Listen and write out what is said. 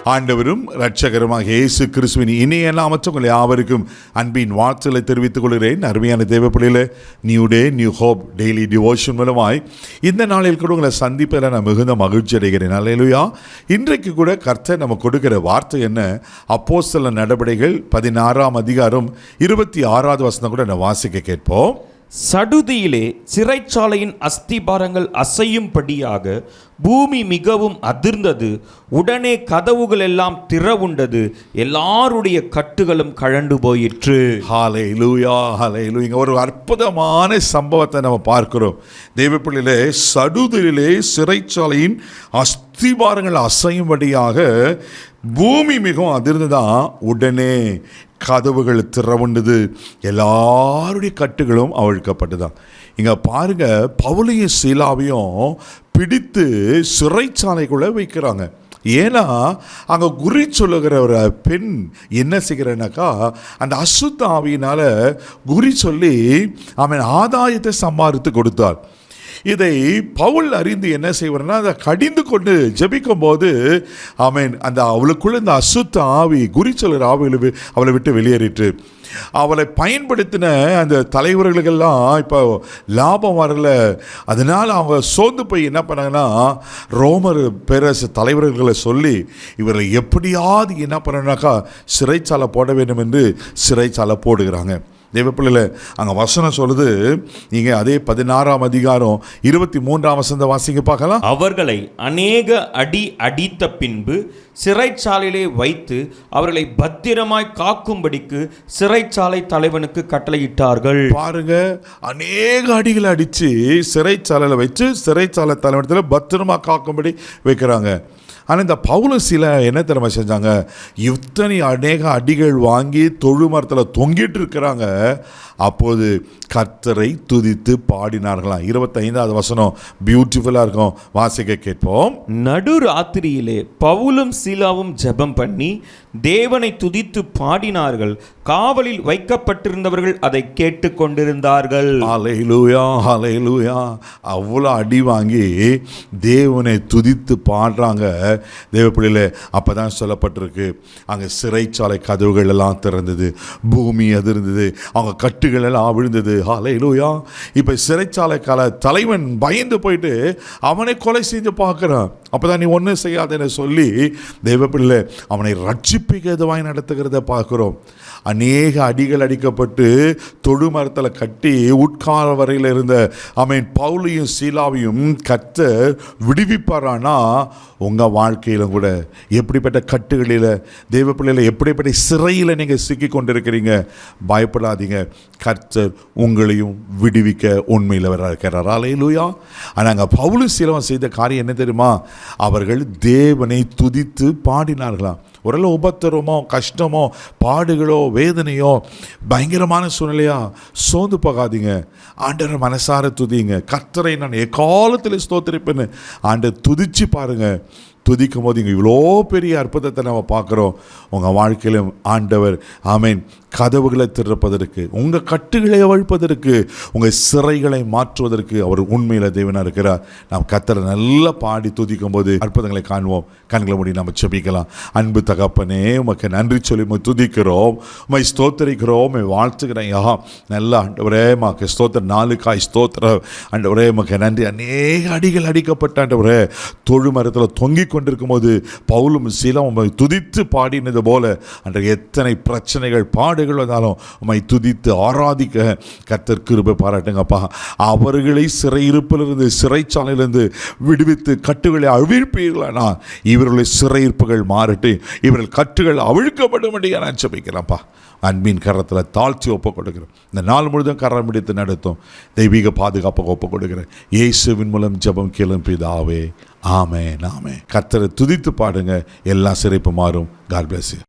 ஆண்டவரும் இரட்சகருமாக இயேசு கிறிஸ்துவின் இனிய நாமத்தில் உங்கள் யாவருக்கும் அன்பின் வாழ்த்துக்களை தெரிவித்துக் கொள்கிறேன். அருமையான தேவப்பிள்ளைகளே, new day new hope daily devotion மூலமாய் இந்த நாளில் கூட உங்களை சந்திப்பதில் நான் மிகுந்த மகிழ்ச்சி அடைகிறேன். அல்லேலூயா. இன்றைக்கு கூட கர்த்தர் நம்ம கொடுக்கிற வார்த்தை என்ன? அப்போஸ்தலர் நடபடிகள் 16ஆம் அதிகாரம் 26வது வசனம் கூட நான் வாசிக்க கேட்போம். சடுதியிலே சிறைச்சாலையின் அஸ்திபாரங்கள் அசையும்படியாக பூமி மிகவும் அதிர்ந்தது. உடனே கதவுகள் எல்லாம் திறவுண்டது. எல்லாருடைய கட்டுகளும் கழண்டு போயிற்று. ஹல்லேலூயா, ஹல்லேலூயா. ஒரு அற்புதமான சம்பவத்தை நம்ம பார்க்கிறோம். தேவப்பிள்ளையிலே, சடுதியிலே சிறைச்சாலையின் அஸ்திபாரங்கள் அசையும்படியாக பூமி மிகவும் அதிர்ந்ததான். உடனே கதவுகள் திறவுண்டது. எல்லாருடைய கட்டுகளும் அவிழ்க்கப்பட்டதான். இங்கே பாருங்க, பவுலையும் சீலாவையும் பிடித்து சிறைச்சாலைக்குள்ளே வைக்கிறாங்க. ஏன்னா அங்கே குறி சொல்லுகிற ஒரு பெண் என்ன செய்கிறேன்னாக்கா, அந்த அசுத்த ஆவியினால் குறி சொல்லி அவன் ஆதாயத்தை சம்பாதித்து கொடுத்தார். இதை பவுல் அறிந்து என்ன செய்வார்னா, அதை கடிந்து கொண்டு ஜெபிக்கும் போது அந்த அவளுக்குள்ள இந்த அசுத்த ஆவி, குறி சொல்கிற ஆவி அவளை விட்டு வெளியேறிட்டு, அவளை பயன்படுத்தின அந்த தலைவர்களுக்கெல்லாம் இப்போ லாபம் வரல. அதனால் அவங்க சோர்ந்து போய் என்ன பண்ணாங்கன்னா, ரோமர் பேரரசு தலைவர்களை சொல்லி இவர்களை எப்படியாவது என்ன பண்ணாக்கா சிறைச்சாலை போட வேண்டும் என்று சிறைச்சாலை போடுகிறாங்க. தேவப்பிள்ளையில அங்கே வசனம் சொல்லுது. நீங்கள் அதே 16ஆம் அதிகாரம் 23ஆம் வசனத்தை வாசிக்க பார்க்கலாம். அவர்களை அநேக அடி அடித்த பின்பு சிறைச்சாலையிலே வைத்து அவர்களை பத்திரமாய் காக்கும்படிக்கு சிறைச்சாலை தலைவனுக்கு கட்டளையிட்டார்கள். பாருங்க, அநேக அடிகளை அடித்து சிறைச்சாலையில் வச்சு சிறைச்சாலை தலைவனத்தில் பத்திரமா காக்கும்படி வைக்கிறாங்க. ஆனால் இந்த பவுலும் சில என்ன திறமை செஞ்சாங்க, இத்தனை அநேக அடிகள் வாங்கி தொழுமரத்தில் தொங்கிட்டு இருக்கிறாங்க. அப்போது கர்த்தரை துதித்து பாடினார்களாம். 25வது வசனம் பியூட்டிஃபுல்லாக இருக்கும், வாசிக்க கேட்போம். நடு ராத்திரியிலே பவுலும் சீலாவும் ஜெபம் பண்ணி தேவனை துதித்து பாடினார்கள். காவலில் வைக்கப்பட்டிருந்தவர்கள் அதை கேட்டு கொண்டிருந்தார்கள். ஹல்லேலூயா, ஹல்லேலூயா. அவ்வளோ அடி வாங்கி தேவனை துதித்து பாடுறாங்க. தேவப்பிள்ளையிலே, அப்போ தான் சொல்லப்பட்டிருக்கு, அங்கே சிறைச்சாலை கதவுகள் எல்லாம் திறந்தது, பூமி அதிர்ந்தது, அவங்க கட்டுகள் எல்லாம் விழுந்தது. ஹல்லேலூயா. இப்போ சிறைச்சாலை தலைவன் பயந்து போயிட்டு அவனை கொலை செஞ்சு பார்க்குறான். அப்போ தான் நீ ஒன்றும் செய்யாதேன்னு சொல்லி தேவப்பிள்ளை அவனை ரட்சிப்புக்கு எதுவாய் நடத்துகிறத பார்க்குறோம். அநேக அடிகள் அடிக்கப்பட்டு தொழுமரத்தில் கட்டி உட்கார வரையில் இருந்த பவுலையும் சீலாவையும் கர்த்தர் விடுவிப்பாரானா, உங்கள் வாழ்க்கையிலும் கூட எப்படிப்பட்ட கட்டுகளில் தேவப்பிள்ளையில் எப்படிப்பட்ட சிறையில் நீங்கள் சிக்கி கொண்டிருக்கிறீங்க, பயப்படாதீங்க. கர்த்தர் உங்களையும் விடுவிக்க உண்மையில் வர இருக்கிறார். ஹல்லேலூயா. ஆனால் அங்கே பவுலும் சீலாவும் செய்த காரியம் என்ன தெரியுமா? அவர்கள் தேவனை துதித்து பாடினார்களாம். ஒரு உபத்திரமோ கஷ்டமோ பாடுகளோ வேதனையோ பயங்கரமான சூழ்நிலையா சோர்ந்து போகாதீங்க. ஆண்டவரை மனசார துதிங்க. கர்த்தரை நான் எக்காலத்தில் ஸ்தோத்திரிப்பேன்னு ஆண்டவர் துதிச்சு பாருங்க. துதிக்கும் போது இங்கே இவ்வளோ பெரிய அற்புதத்தை நம்ம பார்க்குறோம். உங்கள் வாழ்க்கையிலும் ஆண்டவர் கதவுகளை திறப்பதற்கு, உங்கள் கட்டுகளை அவிழ்ப்பதற்கு, உங்கள் சிறைகளை மாற்றுவதற்கு அவர் உண்மையில் தேவனாக இருக்கிறார். நாம் கர்த்தரை நல்லா பாடி துதிக்கும் போது அற்புதங்களை காணுவோம். கண்களை மூடி நம்ம ஜெபிக்கலாம். அன்பு தகப்பனே, உமக்கு நன்றி சொல்லி துதிக்கிறோம், உம்மை ஸ்தோத்தரிக்கிறோம், உம்மை வாழ்த்துக்கிறேன். யா நல்ல ஆண்டவரே, மாக்கு ஸ்தோத்திர நாளுக்காய் ஸ்தோத்திரம் ஆண்டவரே, உமக்கு நன்றி. அநேக அடிகள் அடிக்கப்பட்ட ஆண்டவரே தொழு மரத்தில் தொங்கி கொண்டிருக்கும் போது பவுலும் சீலாவும் உம்மை துதித்து பாடினது போல அன்றைய எத்தனை பிரச்சனைகள் பாடுகள் வந்தாலும் உம்மை துதித்து ஆராதிக்க கர்த்தர் கிருபை பாராட்டுங்கப்பா. அவர்களை சிறையிருப்பிலிருந்து சிறைச்சாலையிலிருந்து விடுவித்து கட்டுகளை அவிழ்ப்பீர்களானா இவர்களுடைய சிறையிருப்புகள் மாறட்டு, இவர்கள் கட்டுகள் அவிழ்க்கப்படும் நான் ஜெபிக்கிறேன்ப்பா. அன்பின் கரத்தில் தாழ்ச்சி ஒப்புக் கொடுக்கிறேன். இந்த நாள் முழுதும் கரம் பிடித்து நடத்தும் தெய்வீக பாதுகாப்பாக ஒப்புக் கொடுக்கிறேன். இயேசுவின் மூலம் ஜெபம் கேளும் பிதாவே. ஆமென், ஆமென். கர்த்தரை துதித்து பாடுங்க, எல்லா சிறைப்பு மாறும். God bless you.